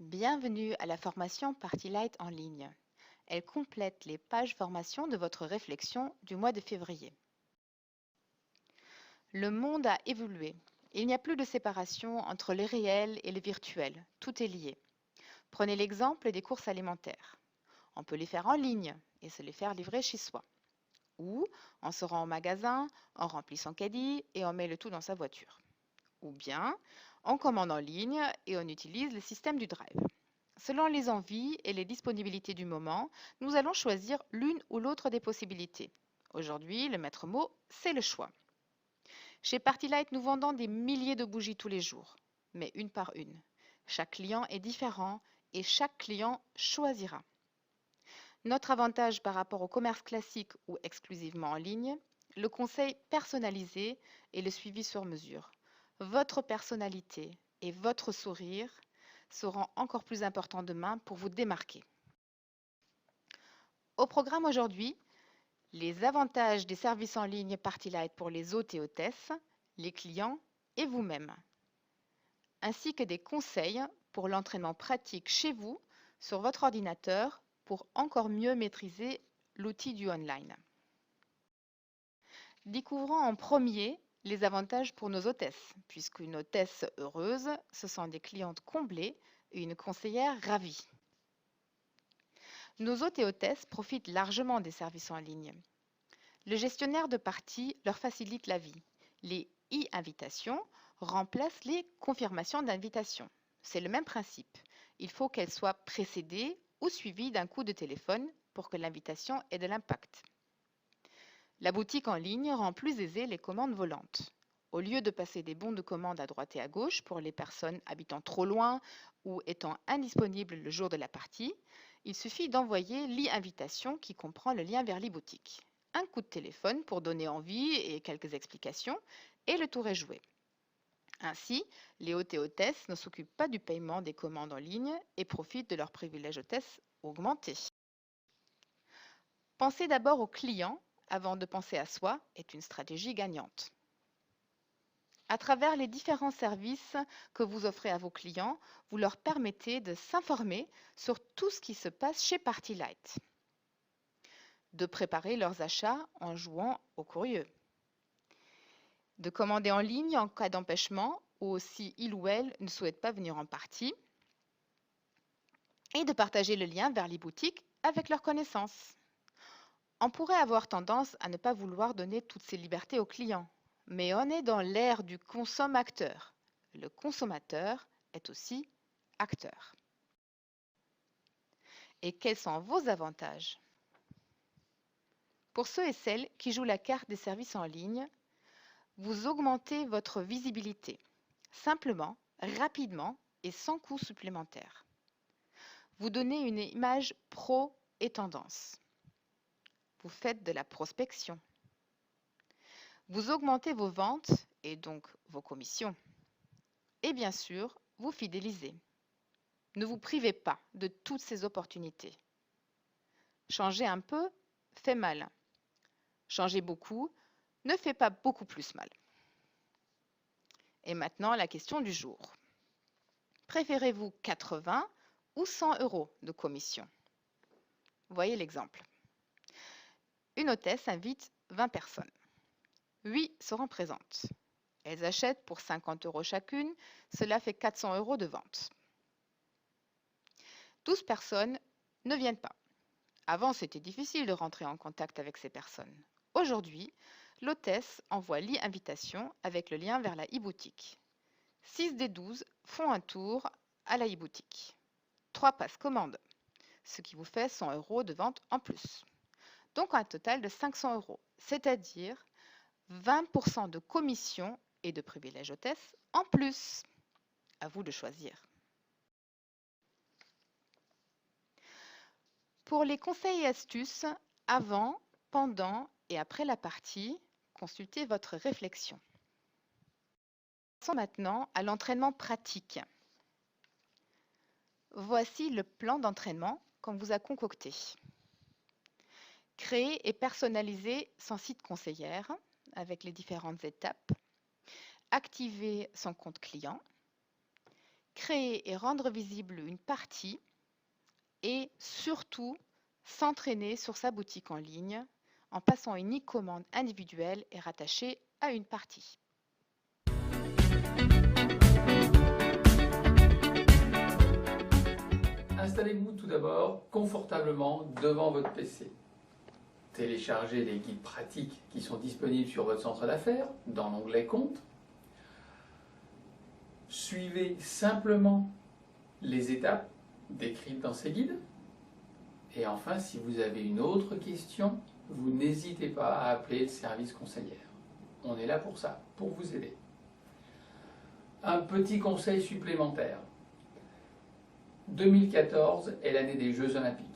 Bienvenue à la formation Party Light en ligne. Elle complète les pages formation de votre réflexion du mois de février. Le monde a évolué. Il n'y a plus de séparation entre le réel et le virtuel. Tout est lié. Prenez l'exemple des courses alimentaires. On peut les faire en ligne et se les faire livrer chez soi. Ou on se rend au magasin, on remplit son caddie et on met le tout dans sa voiture. Ou bien on commande en ligne et on utilise le système du drive. Selon les envies et les disponibilités du moment, nous allons choisir l'une ou l'autre des possibilités. Aujourd'hui, le maître mot, c'est le choix. Chez Partylight, nous vendons des milliers de bougies tous les jours, mais une par une. Chaque client est différent et chaque client choisira. Notre avantage par rapport au commerce classique ou exclusivement en ligne, le conseil personnalisé et le suivi sur mesure. Votre personnalité et votre sourire seront encore plus importants demain pour vous démarquer. Au programme aujourd'hui, les avantages des services en ligne Partylight pour les hôtes et hôtesses, les clients et vous-même, ainsi que des conseils pour l'entraînement pratique chez vous sur votre ordinateur pour encore mieux maîtriser l'outil du online. Découvrons en premier les avantages pour nos hôtesses, puisqu'une hôtesse heureuse, ce sont des clientes comblées et une conseillère ravie. Nos hôtes et hôtesses profitent largement des services en ligne. Le gestionnaire de parties leur facilite la vie. Les e-invitations remplacent les confirmations d'invitation. C'est le même principe. Il faut qu'elles soient précédées ou suivies d'un coup de téléphone pour que l'invitation ait de l'impact. La boutique en ligne rend plus aisées les commandes volantes. Au lieu de passer des bons de commande à droite et à gauche pour les personnes habitant trop loin ou étant indisponibles le jour de la partie, il suffit d'envoyer l'e-invitation qui comprend le lien vers l'e-boutique. Un coup de téléphone pour donner envie et quelques explications, et le tour est joué. Ainsi, les hôtes et hôtesses ne s'occupent pas du paiement des commandes en ligne et profitent de leurs privilèges hôtesses augmentés. Penser d'abord au client avant de penser à soi est une stratégie gagnante. À travers les différents services que vous offrez à vos clients, vous leur permettez de s'informer sur tout ce qui se passe chez Partylight, de préparer leurs achats en jouant au curieux, de commander en ligne en cas d'empêchement ou si il ou elle ne souhaite pas venir en partie, et de partager le lien vers les boutiques avec leurs connaissances. On pourrait avoir tendance à ne pas vouloir donner toutes ces libertés aux clients, mais on est dans l'ère du consommateur. Le consommateur est aussi acteur. Et quels sont vos avantages? Pour ceux et celles qui jouent la carte des services en ligne, vous augmentez votre visibilité, simplement, rapidement et sans coût supplémentaire. Vous donnez une image pro et tendance. Vous faites de la prospection. Vous augmentez vos ventes et donc vos commissions. Et bien sûr, vous fidélisez. Ne vous privez pas de toutes ces opportunités. Changer un peu fait mal. Changer beaucoup ne fait pas beaucoup plus mal. Et maintenant, la question du jour. Préférez-vous 80 ou 100 € de commission? Voyez l'exemple. Une hôtesse invite 20 personnes. 8 seront présentes. Elles achètent pour 50 € chacune, cela fait 400 € de vente. 12 personnes ne viennent pas. Avant, c'était difficile de rentrer en contact avec ces personnes. Aujourd'hui, l'hôtesse envoie l'e-invitation avec le lien vers la e-boutique. 6 des 12 font un tour à la e-boutique. 3 passent commande, ce qui vous fait 100 € de vente en plus. Donc un total de 500 €, c'est-à-dire 20% de commission et de privilèges hôtesse en plus. À vous de choisir. Pour les conseils et astuces, avant, pendant et après la partie, consultez votre réflexion. Passons maintenant à l'entraînement pratique. Voici le plan d'entraînement qu'on vous a concocté. Créer et personnaliser son site conseillère avec les différentes étapes. Activer son compte client. créer et rendre visible une partie et surtout s'entraîner sur sa boutique en ligne en passant une e-commande individuelle et rattachée à une partie. Installez-vous tout d'abord confortablement devant votre PC. Téléchargez les guides pratiques qui sont disponibles sur votre centre d'affaires dans l'onglet Compte. Suivez simplement les étapes décrites dans ces guides. Et enfin, si vous avez une autre question, vous n'hésitez pas à appeler le service conseillère. On est là pour ça, pour vous aider. Un petit conseil supplémentaire. 2014 est l'année des Jeux Olympiques.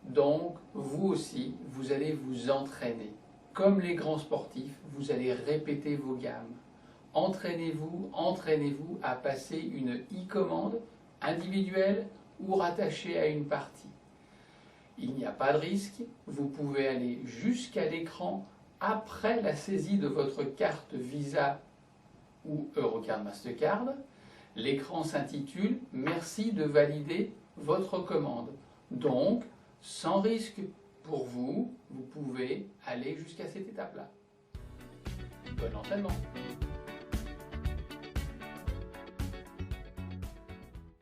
Donc, vous aussi, vous allez vous entraîner. Comme les grands sportifs, vous allez répéter vos gammes. Entraînez-vous à passer une e-commande individuelle ou rattachée à une partie. Il n'y a pas de risque, vous pouvez aller jusqu'à l'écran après la saisie de votre carte Visa ou Eurocard Mastercard. L'écran s'intitule « Merci de valider votre commande ». Donc, sans risque pour vous, vous pouvez aller jusqu'à cette étape-là. Bon entraînement!